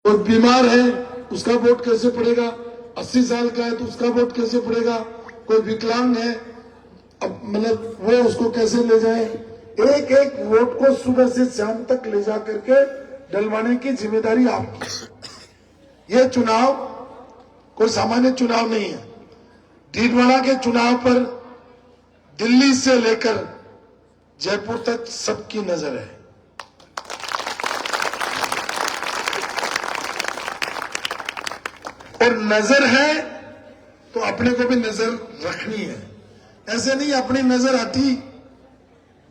कोई बीमार है उसका वोट कैसे पड़ेगा, 80 साल का है तो उसका वोट कैसे पड़ेगा, कोई विकलांग है अब मतलब वो उसको कैसे ले जाए। एक एक वोट को सुबह से शाम तक ले जा करके डलवाने की जिम्मेदारी आपकी। ये चुनाव कोई सामान्य चुनाव नहीं है। डीडवाना के चुनाव पर दिल्ली से लेकर जयपुर तक सबकी नजर है। और नजर है तो अपने को भी नजर रखनी है। ऐसे नहीं अपनी नजर हटी,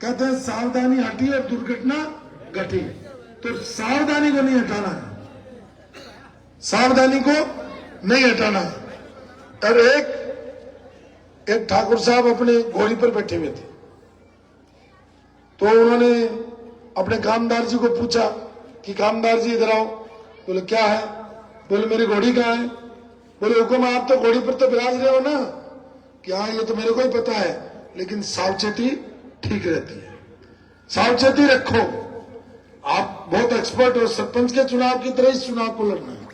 कहते हैं सावधानी हटी और दुर्घटना घटी, तो सावधानी को नहीं हटाना है, सावधानी को नहीं हटाना है। और एक ठाकुर साहब अपने घोड़ी पर बैठे हुए थे, तो उन्होंने अपने कामदार जी को पूछा कि कामदार जी इधर आओ। बोले क्या है? बोले मेरी घोड़ी कहाँ है? बोले हुक्म आप तो घोड़ी पर तो विराज रहे हो ना। क्या ये तो मेरे को ही पता है, लेकिन सावचेती ठीक रहती है, सावचेती रखो। आप बहुत एक्सपर्ट हो, सरपंच के चुनाव की तरह इस चुनाव को लड़ना है।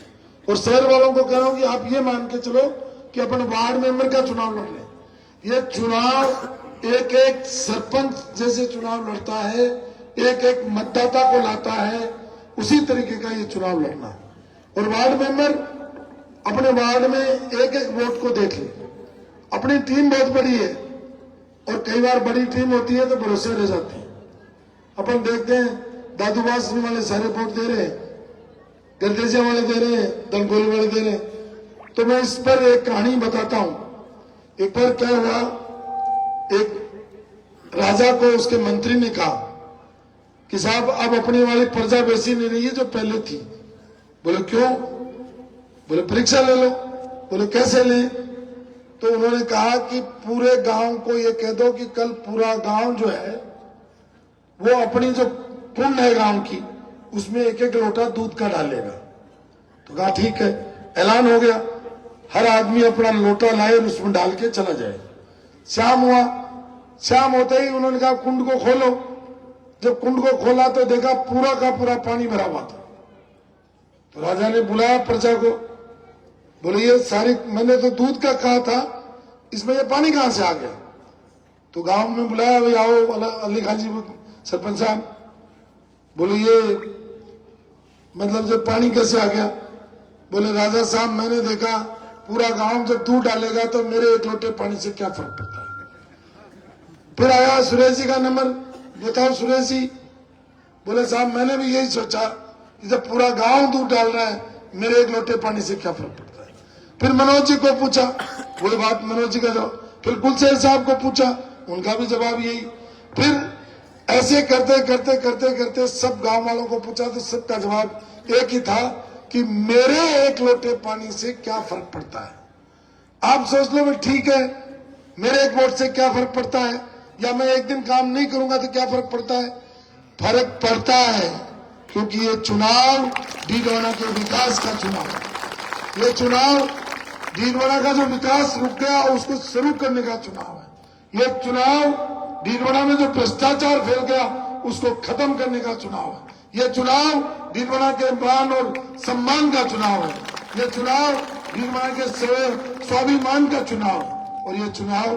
और शहर वालों को कह रहा हूं कि आप ये मान के चलो कि अपन वार्ड मेंबर का चुनाव लड़ रहे हैं। ये चुनाव एक एक सरपंच जैसे चुनाव लड़ता है, एक एक मतदाता को लाता है, उसी तरीके का ये चुनाव लड़ना है। और वार्ड मेंबर अपने वार्ड में एक एक वोट को देख ले। अपनी टीम बहुत बड़ी है और कई बार बड़ी टीम होती है तो भरोसे रह जाती है। अपन देखते हैं दादूबास वाले सारे वोट दे रहे हैं, गरदेसिया वाले दे रहे हैं, दंगोली वाले दे रहे हैं। तो मैं इस पर एक कहानी बताता हूं। एक बार क्या हुआ, एक राजा को उसके मंत्री ने कहा कि साहब अब अपनी वाली प्रजा वैसी नहीं रही है जो पहले थी। बोले क्यों? बोले परीक्षा ले लो। बोले कैसे लें? तो उन्होंने कहा कि पूरे गांव को ये कह दो कि कल पूरा गांव जो है वो अपनी जो कुंड है गांव की उसमें एक एक लोटा दूध का डालेगा। तो कहा ठीक है, ऐलान हो गया। हर आदमी अपना लोटा लाए और उसमें डाल के चला जाए। शाम हुआ, शाम होते ही उन्होंने कहा कुंड को खोलो। जब कुंड को खोला तो देखा पूरा का पूरा पानी भरा हुआ था। तो राजा ने बुलाया प्रजा को, बोले ये सारी मैंने तो दूध का कहा था, इसमें ये पानी कहां से आ गया? तो गांव में बुलाया, भाई आओ अली खान जी सरपंच साहब, बोले ये मतलब जब पानी कैसे आ गया? बोले राजा साहब मैंने देखा पूरा गांव जब दूध डालेगा तो मेरे एक लोटे पानी से क्या फर्क पड़ता है। फिर आया सुरेश जी का नंबर, बताओ सुरेश जी। बोले साहब मैंने भी यही सोचा कि जब पूरा गांव दूध डाल रहा है मेरे एक लोटे पानी से क्या फर्क पड़ता है। फिर मनोज जी को पूछा, वही बात मनोज जी का जवाब। फिर गुलशेर साहब को पूछा, उनका भी जवाब यही। फिर ऐसे करते करते करते करते सब गांव वालों को पूछा तो सबका जवाब एक ही था कि मेरे एक लोटे पानी से क्या फर्क पड़ता है। आप सोच लो भाई ठीक है, मेरे एक वोट से क्या फर्क पड़ता है, या मैं एक दिन काम नहीं करूंगा तो क्या फर्क पड़ता है? फर्क पड़ता है, क्योंकि ये चुनाव डीडवाना के विकास का चुनाव है। ये चुनाव डीडवाना का जो विकास रुक गया उसको शुरू करने का चुनाव है। ये चुनाव डीडवाना में जो भ्रष्टाचार फैल गया उसको खत्म करने का चुनाव है। ये चुनाव डीडवाना के मान और सम्मान का चुनाव है। ये चुनाव डीडवाना के स्वाभिमान का चुनाव, और ये चुनाव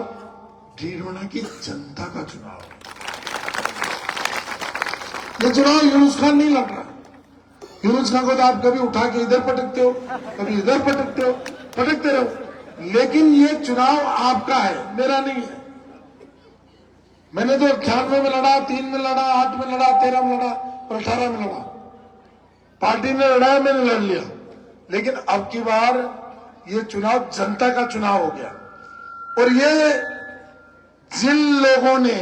डीडवाना की जनता का चुनाव है। ये चुनाव यूनुस खान नहीं लड़ रहा। यूनुस खान को तो आप कभी उठा के इधर पटकते हो, कभी इधर पटकते हो, पटकते रहो, लेकिन ये चुनाव आपका है, मेरा नहीं है। मैंने तो 98 में लड़ा, 3 में लड़ा, 8 में लड़ा, 13 में लड़ा और 18 में लड़ा। पार्टी ने लड़ा, मैंने लड़ लिया। लेकिन अब की बार ये चुनाव जनता का चुनाव हो गया। और ये जिन लोगों ने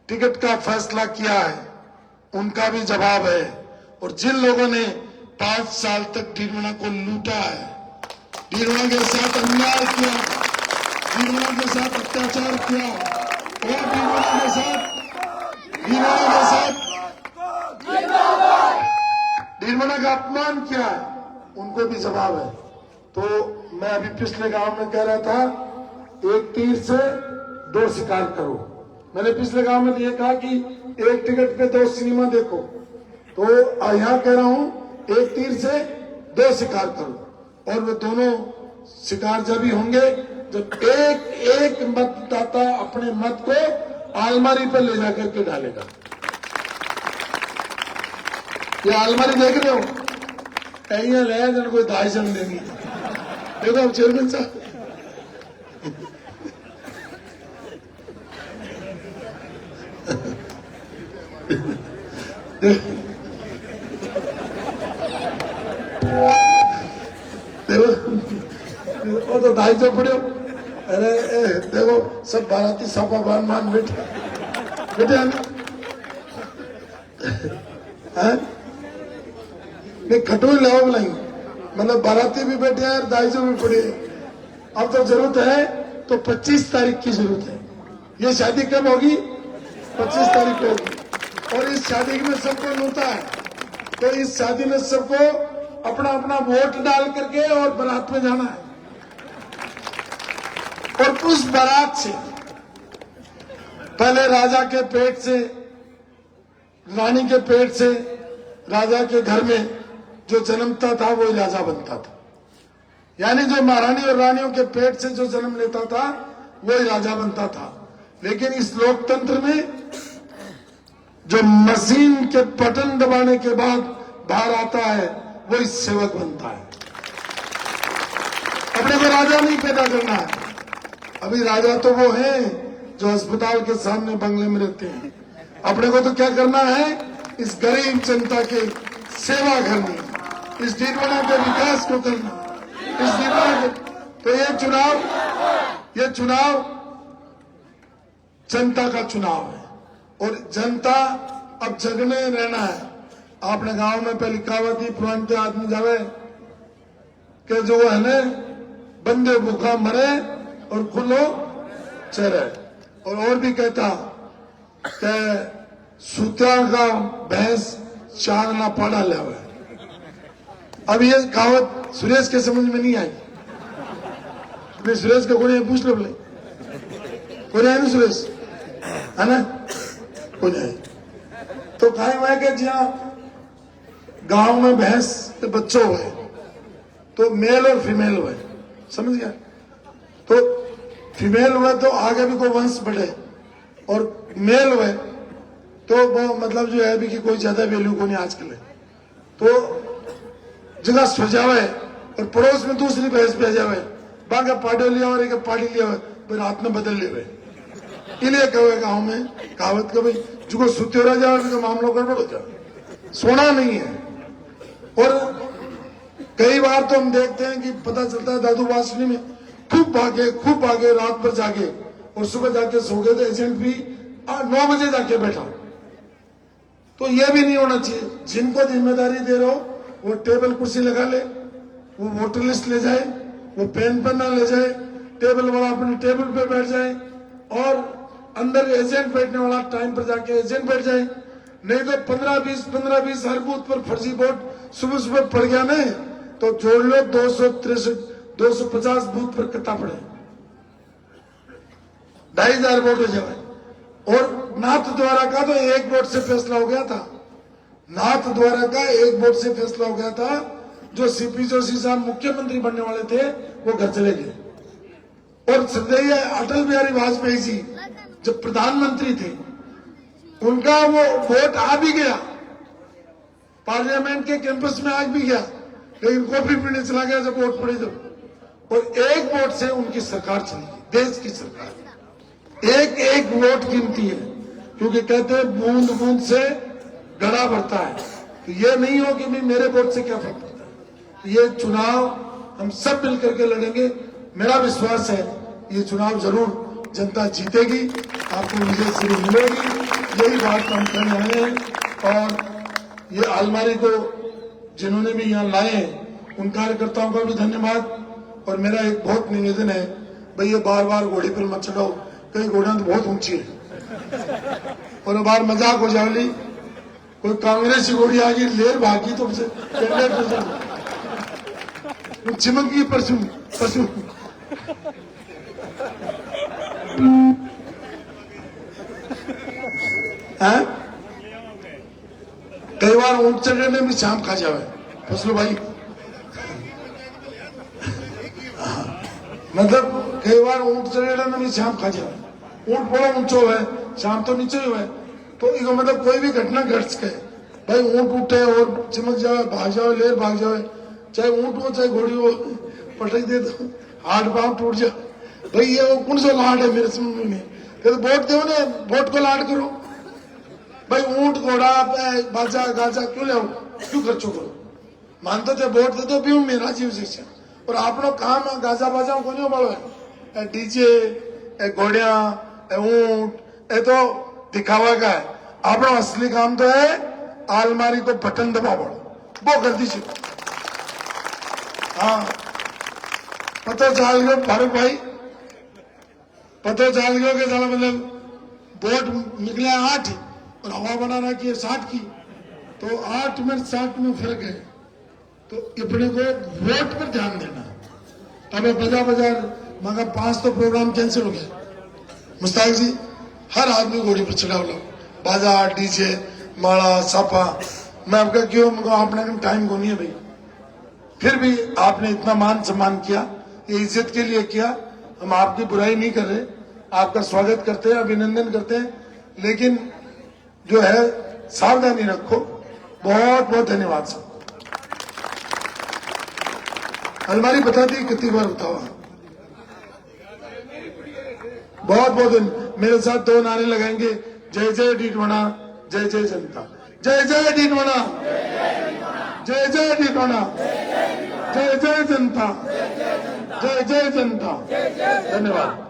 टिकट का फैसला किया है उनका भी जवाब है। और जिन लोगों ने 5 साल तक डीडवाना को लूटा है, डीडवाना के साथ अन्याय किया, डीडवाना के साथ अत्याचार किया और डीडवाना के साथ डीडवाना का अपमान किया है, उनको भी जवाब है। तो मैं अभी पिछले गांव में कह रहा था, एक तीर से 2 शिकार करो। मैंने पिछले गांव में ये कहा कि एक टिकट पे 2 सिनेमा देखो, तो यहाँ कह रहा हूं एक तीर से दो शिकार करो। और वो दोनों शिकार जब ही होंगे जब एक एक मतदाता अपने मत को आलमारी पर ले जाकर के डालेगा। ये आलमारी देख रहे हो, कहीं ले जन कोई दाई जन देंगी। देखो अब चेयरमैन साहब देखो वो तो ढाई सौ पड़े। अरे देखो सब बाराती सपा बान मान बैठे बैठे नहीं खटोई लाओ बुलाई, मतलब बाराती भी बैठे हैं और 250 भी पड़े। अब तो जरूरत है तो 25 तारीख की जरूरत है। ये शादी कब होगी? 25 तारीख को होगी। और इस शादी में सबको नोता है, तो इस शादी में सबको अपना अपना वोट डाल करके और बारात में जाना है। और उस बारात से पहले राजा के पेट से, रानी के पेट से राजा के घर में जो जन्मता था वही राजा बनता था। यानी जो महारानी और रानियों के पेट से जो जन्म लेता था वही राजा बनता था। लेकिन इस लोकतंत्र में जो मशीन के बटन दबाने के बाद बाहर आता है वही सेवक बनता है। अपने को राजा नहीं पैदा करना है। अभी राजा तो वो हैं जो अस्पताल के सामने बंगले में रहते हैं। अपने को तो क्या करना है? इस गरीब जनता के सेवा करनी, इस दीनवाना के विकास को करना, इस दीनवाना के। तो ये चुनाव जनता का चुनाव है और जनता अब जगने रहना है। आपने गांव में पहले कहावत ही पुराने आदमी जावे कि जो है ना बंदे भूखा मरे और खुलो चरे। और भी कहता कि सूत्या का भैंस चार ना पाड़ा ले। अब ये कहावत सुरेश के समझ में नहीं आई। सुरेश का कोई पूछ लो बोले कोई है ना सुरेश, है ना कोई नहीं। तो कहा हुआ है कि जहां गांव में भैंस के बच्चों हुए तो मेल और फीमेल हुए, समझ गया? तो फीमेल हुए तो आगे भी कोई वंश बढ़े और मेल हुए तो वो मतलब जो है भी कि कोई ज्यादा वैल्यू को नहीं आजकल है। तो जगह सो जावे और पड़ोस में दूसरी भैंस पे जावे, बागा पाडो लिया और एक पाड़ी लिया फिर हाथ में बदल लिए। इन्हें कहे गांव में कहावत का भाई जो सुते रह जाए तो मामलों गड़बड़ हो जाए, सोना नहीं है। और कई बार तो हम देखते हैं कि पता चलता है दादू वासनी में खूब भागे रात भर जागे और सुबह जाके सो गए। तो एजेंट भी 9 बजे जाके बैठा। तो ये भी नहीं होना चाहिए। जिनको जिम्मेदारी दे रहे हो वो टेबल कुर्सी लगा ले, वो वोटर लिस्ट ले जाए, वो पेन पन्ना ले जाए, टेबल वाला अपने टेबल पे बैठ जाए और अंदर एजेंट बैठने वाला टाइम पर जाके एजेंट बैठ जाए। नहीं तो 15-20 हर बूथ पर फर्जी वोट सुबह पड़ गया नहीं तो जोड़ लो 250 बूथ पर कट्टा पड़े, 2500 वोट हो जाए। और नाथ द्वारा का तो एक वोट से फैसला हो गया था। नाथ द्वारा का एक वोट से फैसला हो गया था। जो सीपी जोशी साहब मुख्यमंत्री बनने वाले थे वो घर चले गए। और श्रद्धेय अटल बिहारी वाजपेयी जी जब प्रधानमंत्री थे उनका वो वोट आ भी गया, पार्लियामेंट के कैंपस में आ भी गया, लेकिन कॉफी पीने चला गया जब वोट पड़ी तो। और एक वोट से उनकी सरकार चली गई, देश की सरकार। एक वोट कीमती है, क्योंकि कहते हैं बूंद बूंद से गड़ा भरता है। तो ये नहीं हो कि भाई मेरे वोट से क्या फर्क पड़ता है। तो ये चुनाव हम सब मिलकर के लड़ेंगे। मेरा विश्वास है ये चुनाव जरूर जनता जीतेगी, आपको विजय श्री मिलेगी। यही बात हम कहने आए हैं। और ये अलमारी को जिन्होंने भी यहाँ लाए उन कार्यकर्ताओं का भी धन्यवाद। और मेरा एक बहुत निवेदन है, भाई ये बार बार घोड़ी पर मत चढ़ाओ, कई घोड़ियां तो बहुत ऊंची है और बार मजाक हो जावली, कोई कांग्रेसी घोड़ी आ गई लेर भागी तो चिमक गई परसों कई बार ऊंट चढ़ने में भी शाम खा जावे। फसलो भाई। मतलब कई बार ऊंट चढ़ेगा ना शाम खा जाए, ऊंट बड़ा ऊंचो है, शाम तो नीचे ही है, तो इसका मतलब कोई भी घटना घट सके भाई, ऊंट उठे और चमक जाए, भाग जाए, लेर भाग जाए, चाहे ऊंट हो चाहे घोड़ी हो, पटक दे तो हाथ पांव टूट जाए भाई, ये वो कौन सा लाड है मेरे समझ में। तो वोट दो ना, वोट को लाड करो भाई, ऊंट घोड़ा बाजा गाजा क्यों ले, क्यों खर्चो करो, मानते थे वोट दे दो भी मेरा जीव शिक्षा, और आपनो काम गाजा बाजा को नहीं बालो है, डीजे घोड़िया ऊंट ये तो दिखावा का है, आपनो असली काम तो है आलमारी को बटन दबा पड़ो, वो कर दीजिए। हाँ पता चल गया फारूक भाई, पता चल गया कि साला मतलब वोट निकले 8 और हवा बनाना की 60 की, तो 8 में 60 में फर्क है, तो अपने को वोट पर ध्यान देना। अब बाजार मगर 5 तो प्रोग्राम कैंसिल हो गया। मुस्ताक जी हर आदमी घोड़ी पर चढ़ा लो, बाजार डीजे माला सापा, मैं आपका क्यों आपने टाइम को नहीं है भाई, फिर भी आपने इतना मान सम्मान किया, ये इज्जत के लिए किया, हम आपकी बुराई नहीं कर रहे, आपका स्वागत करते हैं, अभिनंदन करते हैं, लेकिन जो है सावधानी रखो। बहुत बहुत धन्यवाद सर। अलमारी बता दी कितनी बार बताओ, बहुत बहुत मेरे साथ 2 नारे लगाएंगे, जय जय डीडवाना, जय जय जनता, जय जय डीडवाना, जय जय डीडवाना, जय जय जनता, जय जय जनता। धन्यवाद।